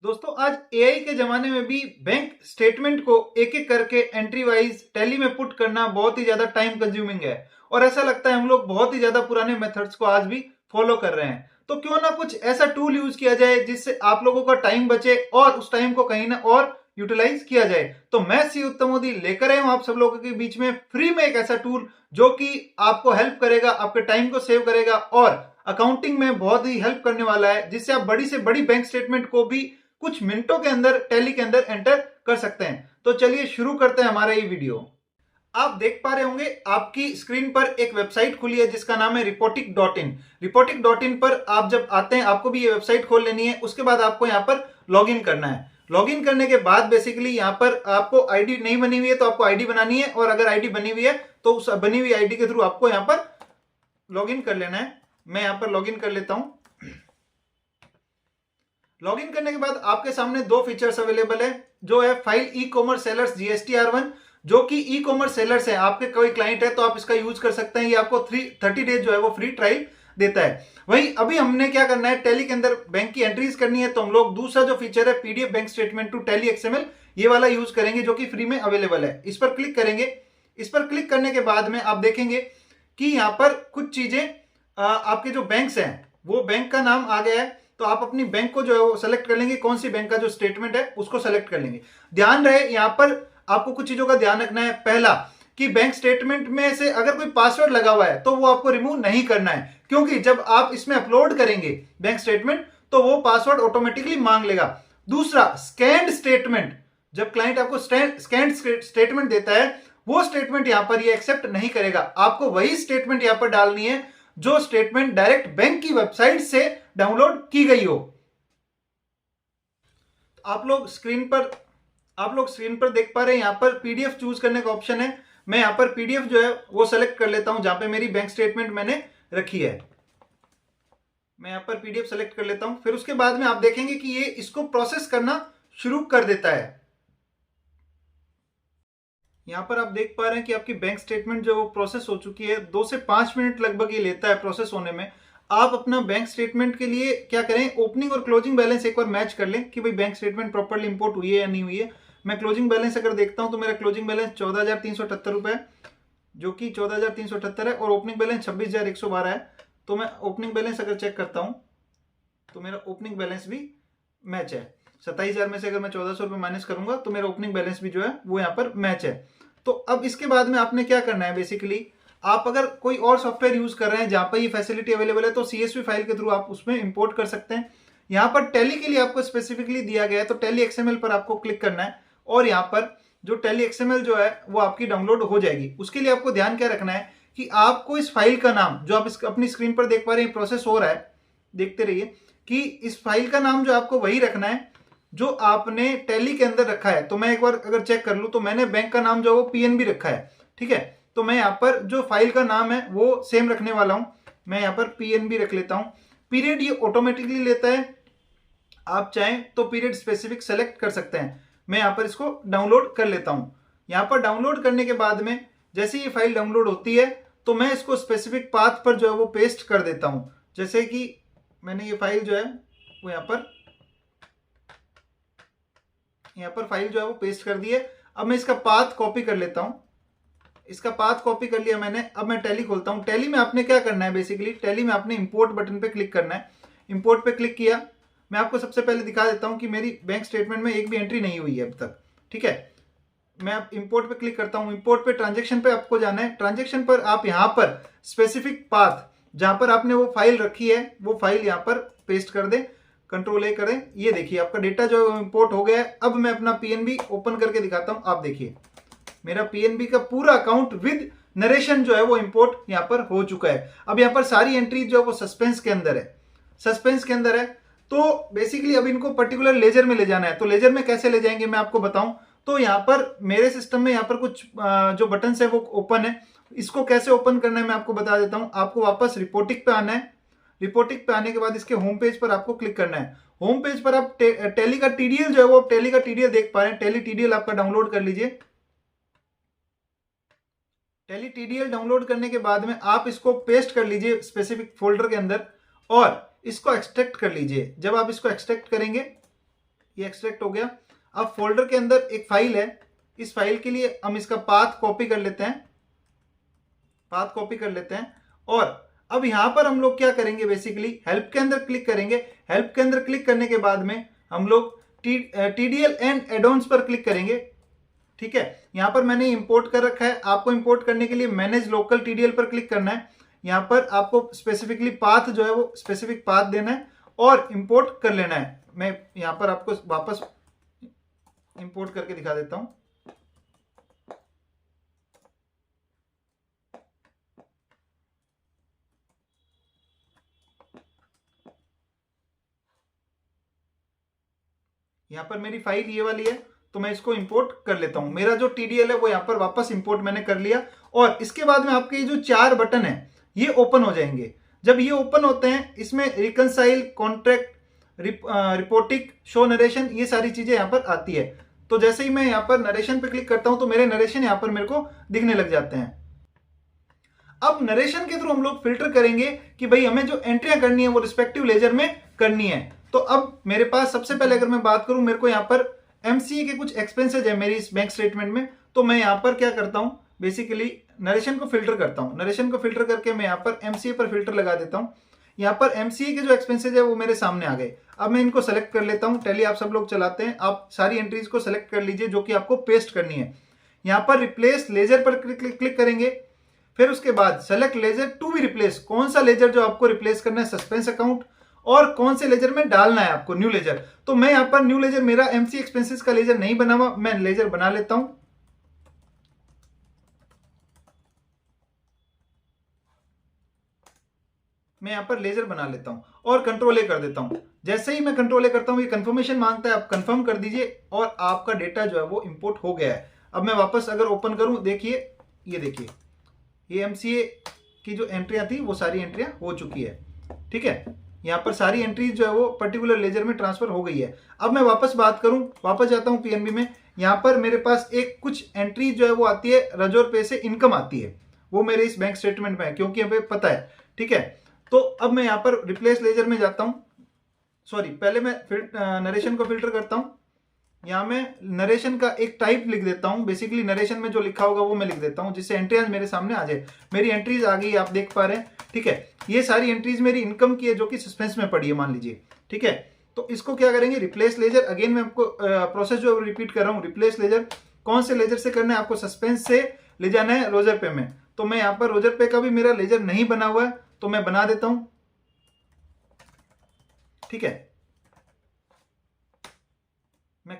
दोस्तों आज एआई के जमाने में भी बैंक स्टेटमेंट को एक एक करके एंट्री वाइज टैली में पुट करना बहुत ही ज्यादा टाइम कंज्यूमिंग है और ऐसा लगता है हम लोग बहुत ही ज्यादा पुराने मेथड्स को आज भी फॉलो कर रहे हैं। तो क्यों ना कुछ ऐसा टूल यूज किया जाए जिससे आप लोगों का टाइम बचे और उस टाइम को कहीं ना और यूटिलाइज किया जाए। तो मैं सी उत्तम मोदी लेकर आया हूं आप सब लोगों के बीच में फ्री में एक ऐसा टूल जो कि आपको हेल्प करेगा, आपके टाइम को सेव करेगा और अकाउंटिंग में बहुत ही हेल्प करने वाला है, जिससे आप बड़ी से बड़ी बैंक स्टेटमेंट को भी कुछ मिनटों के अंदर टैली के अंदर एंटर कर सकते हैं। तो चलिए शुरू करते हैं हमारा ये वीडियो। आप देख पा रहे होंगे आपकी स्क्रीन पर एक वेबसाइट खुली है जिसका नाम है रिपोर्टिक.इन। रिपोर्टिक.इन पर आप जब आते हैं आपको भी ये वेबसाइट खोल लेनी है। उसके बाद आपको यहाँ पर लॉग इन करना है। लॉग इन करने के बाद बेसिकली यहाँ पर आपको आईडी नहीं बनी हुई है तो आपको आईडी बनानी है, और अगर आईडी बनी हुई है तो उस बनी हुई आईडी के थ्रू आपको यहाँ पर लॉग इन कर लेना है। मैं यहाँ पर लॉग इन कर लेता हूं। लॉगिन करने के बाद आपके सामने दो फीचर्स अवेलेबल है, जो है file e commerce sellers GSTR1, जो कि ई कॉमर्स सेलर्स है, आपके कोई क्लाइंट है तो आप इसका यूज कर सकते हैं। ये आपको 30 डेज जो है वो फ्री ट्रायल देता है। वहीं अभी हमने क्या करना है, टैली के अंदर बैंक की एंट्रीज करनी है, तो हम लोग दूसरा जो फीचर है PDF bank statement to Tally XML, ये वाला यूज करेंगे जो कि फ्री में अवेलेबल है। इस पर क्लिक करेंगे। इस पर क्लिक करने के बाद में आप देखेंगे कि यहाँ पर कुछ चीजें आपके जो बैंक्स हैं वो बैंक का नाम आ गया है। तो आप अपनी बैंक को जो है वो सेलेक्ट कर लेंगे, कौन सी बैंक का जो स्टेटमेंट है उसको सेलेक्ट कर लेंगे। ध्यान रहे यहाँ पर आपको कुछ चीजों का ध्यान रखना है। पहला कि बैंक स्टेटमेंट में से अगर कोई पासवर्ड लगा हुआ है तो वो आपको रिमूव नहीं करना है, क्योंकि जब आप इसमें अपलोड करेंगे बैंक स्टेटमेंट तो वो पासवर्ड ऑटोमेटिकली मांग लेगा। दूसरा, स्कैन्ड स्टेटमेंट, जब क्लाइंट आपको स्कैन्ड स्टेटमेंट देता है वो स्टेटमेंट यहां पर ये एक्सेप्ट नहीं करेगा। आपको वही स्टेटमेंट यहां पर डालनी है जो स्टेटमेंट डायरेक्ट बैंक की वेबसाइट से डाउनलोड की गई हो। आप लोग स्क्रीन पर देख पा रहे हैं, यहां पर पीडीएफ चूज करने का ऑप्शन है। मैं यहां पर पीडीएफ जो है वो सेलेक्ट कर लेता हूं, जहां पे मेरी बैंक स्टेटमेंट मैंने रखी है। मैं यहां पर पीडीएफ सेलेक्ट कर लेता हूं। फिर उसके बाद में आप देखेंगे कि ये इसको प्रोसेस करना शुरू कर देता है। यहाँ पर आप देख पा रहे हैं कि आपकी बैंक स्टेटमेंट जो प्रोसेस हो चुकी है। 2 से 5 मिनट लगभग ये लेता है प्रोसेस होने में। आप अपना बैंक स्टेटमेंट के लिए क्या करें, ओपनिंग और क्लोजिंग बैलेंस एक बार मैच कर लें कि भाई बैंक स्टेटमेंट प्रॉपर्ली इंपोर्ट हुई है या नहीं हुई है। मैं क्लोजिंग बैलेंस अगर देखता हूं तो मेरा क्लोजिंग बैलेंस 14,378 रुपए है, जो कि 14,378 है, और ओपनिंग बैलेंस 26,112 है। तो मैं ओपनिंग बैलेंस अगर चेक करता हूं तो मेरा ओपनिंग बैलेंस भी मैच है। 27,000 में से अगर मैं 1,400 रुपये माइनस करूंगा तो मेरा ओपनिंग बैलेंस भी जो है वो यहाँ पर मैच है। तो अब इसके बाद में आपने क्या करना है, बेसिकली आप अगर कोई और सॉफ्टवेयर यूज कर रहे हैं जहां पर ये फैसिलिटी अवेलेबल है तो CSV फाइल के थ्रू आप उसमें इंपोर्ट कर सकते हैं। यहाँ पर टैली के लिए आपको स्पेसिफिकली दिया गया है, तो टैली XML पर आपको क्लिक करना है और यहाँ पर जो टैली XML जो है वो आपकी डाउनलोड हो जाएगी। उसके लिए आपको ध्यान क्या रखना है कि आपको इस फाइल का नाम, जो आप अपनी स्क्रीन पर देख पा रहे हैं प्रोसेस हो रहा है, देखते रहिए, कि इस फाइल का नाम जो आपको वही रखना है जो आपने टैली के अंदर रखा है। तो मैं एक बार अगर चेक कर लूं तो मैंने बैंक का नाम जो है वो PNB रखा है, ठीक है। तो मैं यहाँ पर जो फाइल का नाम है वो सेम रखने वाला हूं। मैं यहाँ पर PNB रख लेता हूं। पीरियड ये ऑटोमेटिकली लेता है, आप चाहें तो पीरियड स्पेसिफिक सेलेक्ट कर सकते हैं। मैं यहाँ पर इसको डाउनलोड कर लेता हूं। यहाँ पर डाउनलोड करने के बाद में जैसे ये फाइल डाउनलोड होती है तो मैं इसको स्पेसिफिक पाथ पर जो है वो पेस्ट कर देता हूं। जैसे कि मैंने ये फाइल जो है वो यहाँ पर फाइल जो है वो पेस्ट कर दी है। अब मैं इसका पाथ कॉपी कर लेता हूं। इसका पाथ कॉपी कर लिया मैंने। अब मैं टैली खोलता हूं। टैली में आपने क्या करना है, बेसिकली टैली में आपने इंपोर्ट बटन पे क्लिक करना है। इंपोर्ट पे क्लिक किया। मैं आपको सबसे पहले दिखा देता हूं कि मेरी बैंक स्टेटमेंट में एक भी एंट्री नहीं हुई है अब तक, ठीक है। मैं अब इंपोर्ट पे क्लिक करता हूं। इंपोर्ट पे ट्रांजेक्शन पे आपको जाना है। ट्रांजेक्शन पर आप यहाँ पर स्पेसिफिक पाथ जहां पर आपने वो फाइल रखी है वो फाइल यहाँ पर पेस्ट कर दें, Ctrl+A करें। ये देखिए आपका डेटा जो है इंपोर्ट हो गया है। अब मैं अपना PNB ओपन करके दिखाता हूं। आप देखिए मेरा PNB का पूरा अकाउंट विद नरेशन जो है वो इंपोर्ट यहाँ पर हो चुका है। अब यहाँ पर सारी एंट्री जो है वो सस्पेंस के अंदर है। तो बेसिकली अब इनको पर्टिकुलर लेजर में ले जाना है। तो लेजर में कैसे ले जाएंगे मैं आपको बताऊं। तो यहाँ पर मेरे सिस्टम में यहाँ पर कुछ जो बटन है वो ओपन है। इसको कैसे ओपन करना है मैं आपको बता देता हूं। आपको वापस रिपोर्टिंग पे आना है। रिपोर्टिंग पे आने के बाद इसके होम पेज पर आपको क्लिक करना है। होम पेज पर आप टैली का TDL जो है वो टैली का TDL देख पा रहे हैं। टैली TDL आपका डाउनलोड कर लीजिए। टैली TDL डाउनलोड करने के बाद में आप इसको पेस्ट कर लीजिए स्पेसिफिक फोल्डर के अंदर और इसको एक्सट्रैक्ट कर लीजिए। जब आप इसको एक्सट्रैक्ट करेंगे, ये एक्सट्रैक्ट हो गया। अब फोल्डर के अंदर एक फाइल है, इस फाइल के लिए हम इसका पाथ कॉपी कर लेते हैं, पाथ कॉपी कर लेते हैं। और अब यहां पर हम लोग क्या करेंगे, बेसिकली हेल्प के अंदर क्लिक करेंगे। हेल्प के अंदर क्लिक करने के बाद में हम लोग TDL एंड एडॉन्स पर क्लिक करेंगे। ठीक है, यहां पर मैंने इंपोर्ट कर रखा है, आपको इंपोर्ट करने के लिए मैनेज लोकल TDL पर क्लिक करना है। यहां पर आपको स्पेसिफिकली पाथ जो है वो स्पेसिफिक पाथ देना है और इंपोर्ट कर लेना है। मैं यहां पर आपको वापस इंपोर्ट करके दिखा देता हूं। यहां पर मेरी फाइल ये वाली है, तो मैं इसको इंपोर्ट कर लेता हूं। मेरा जो TDL है वो यहां पर वापस इंपोर्ट मैंने कर लिया। और इसके बाद में आपके ये जो 4 बटन है ये ओपन हो जाएंगे। जब ये ओपन होते हैं, इसमें reconcile, contract, reporting, show narration, ये सारी चीजें यहां पर आती है। तो जैसे ही मैं यहां पर नरेशन पे क्लिक करता हूं तो मेरे नरेशन यहां पर मेरे को दिखने लग जाते हैं। अब नरेशन के थ्रू हम लोग फिल्टर करेंगे कि भाई हमें जो एंट्रियां करनी है वो रिस्पेक्टिव लेजर में करनी है। तो अब मेरे पास सबसे पहले अगर मैं बात करूं, मेरे को यहां पर MCA के कुछ एक्सपेंसेज है मेरी इस बैंक स्टेटमेंट में। तो मैं यहां पर क्या करता हूं, बेसिकली नरेशन को फिल्टर करता हूं। नरेशन को फिल्टर करके मैं यहां पर MCA पर फिल्टर लगा देता हूं। यहां पर MCA के जो एक्सपेंसेज है वो मेरे सामने आ गए। अब मैं इनको सेलेक्ट कर लेता हूं। टैली आप सब लोग चलाते हैं, आप सारी एंट्रीज को सेलेक्ट कर लीजिए जो कि आपको पेस्ट करनी है। यहां पर रिप्लेस लेजर पर क्लिक करेंगे। फिर उसके बाद select ledger to be replace, कौन सा लेजर जो आपको रिप्लेस करना है, सस्पेंस अकाउंट, और कौन से लेजर में डालना है आपको, न्यू लेजर। तो मैं यहां पर न्यू लेजर, मेरा MC एक्सपेंसेस का लेजर नहीं बना हुआ, मैं लेजर बना लेता हूं। मैं यहां पर लेजर बना लेता हूं और कंट्रोल A कर देता हूं। जैसे ही मैं कंट्रोल A करता हूं, ये कंफर्मेशन मांगता है, आप कंफर्म कर दीजिए और आपका डेटा जो है वो इंपोर्ट हो गया है। अब मैं वापस अगर ओपन करूं, देखिए, ये देखिए, ये MCA की जो एंट्रियां थी वो सारी एंट्रियां हो चुकी है। ठीक है, यहां पर सारी एंट्रीज जो है वो पर्टिकुलर लेजर में ट्रांसफर हो गई है। अब मैं वापस बात करूं, वापस जाता हूं PNB में। यहां पर मेरे पास एक कुछ एंट्री जो है वो आती है, रजौर पे से इनकम आती है, वो मेरे इस बैंक स्टेटमेंट में है क्योंकि हमें पता है। ठीक है, तो अब मैं यहां पर रिप्लेस लेजर में जाता हूं। सॉरी, पहले मैं नरेशन को फिल्टर करता हूं। यहां मैं नरेशन का एक टाइप लिख देता हूं। बेसिकली नरेशन में जो लिखा होगा वो मैं लिख देता हूं, जिससे एंट्रीज मेरे सामने आ जाए। मेरी एंट्रीज आ गई, आप देख पा रहे हैं। ठीक है, ये सारी एंट्रीज मेरी इनकम की है जो कि सस्पेंस में पड़ी है, मान लीजिए। ठीक है, तो इसको क्या करेंगे, रिप्लेस लेजर। अगेन मैं आपको प्रोसेस जो रिपीट कर रहा हूं, रिप्लेस लेजर कौन से लेजर से करना है, आपको सस्पेंस से ले जाना है रोजर पे में। तो मैं यहां पर रोजर पे का भी मेरा लेजर नहीं बना हुआ है, तो मैं बना देता हूं। ठीक है, मैं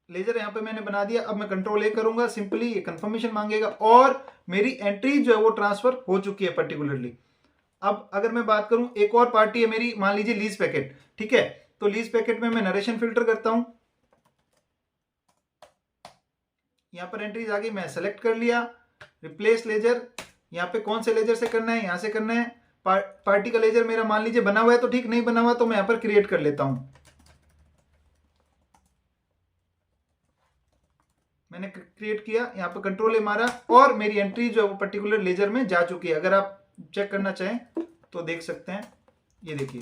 लेजर यहां पे मैंने बना दिया। अब मैं कंट्रोल A करूंगा, सिंपली ये कंफर्मेशन मांगेगा और मेरी एंट्री जो है वो ट्रांसफर हो चुकी है पर्टिकुलरली। अब अगर मैं बात करूं, एक और पार्टी है मेरी, मान लीजिए लीज पैकेट। ठीक है, तो लीज पैकेट में मैं नरेशन फिल्टर करता हूं। यहां पर एंट्रीज आ गई, मैं सेलेक्ट कर लिया रिप्लेस लेजर। यहां पे कौन से लेजर से करना है, यहां से करना है। पार्टी का लेजर मेरा मान लीजिए बना हुआ है, तो ठीक, नहीं बना हुआ तो मैं यहां पर क्रिएट कर लेता हूं। मैंने क्रिएट किया, यहां पर कंट्रोल A मारा और मेरी एंट्री जो है वो पर्टिकुलर लेजर में जा चुकी है। अगर आप चेक करना चाहें तो देख सकते हैं, ये देखिए,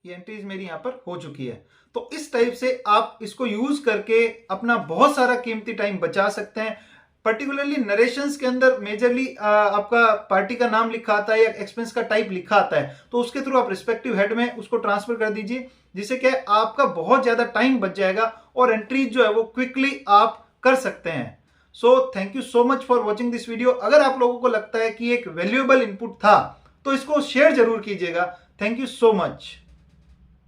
ये एंट्रीज मेरी यहां पर हो चुकी है। तो इस टाइप से आप इसको यूज करके अपना बहुत सारा कीमती टाइम बचा सकते हैं। पर्टिकुलरली नरेशंस के अंदर मेजरली आपका पार्टी का नाम लिखा आता है या एक्सपेंस का टाइप लिखा आता है, तो उसके थ्रू आप रिस्पेक्टिव हेड में उसको ट्रांसफर कर दीजिए, जिससे क्या है, आपका बहुत ज्यादा टाइम बच जाएगा और एंट्रीज जो है वो क्विकली आप कर सकते हैं। So thank you so much for watching this video. अगर आप लोगों को लगता है कि एक वैल्यूएबल इनपुट था तो इसको शेयर जरूर कीजिएगा। Thank you so much.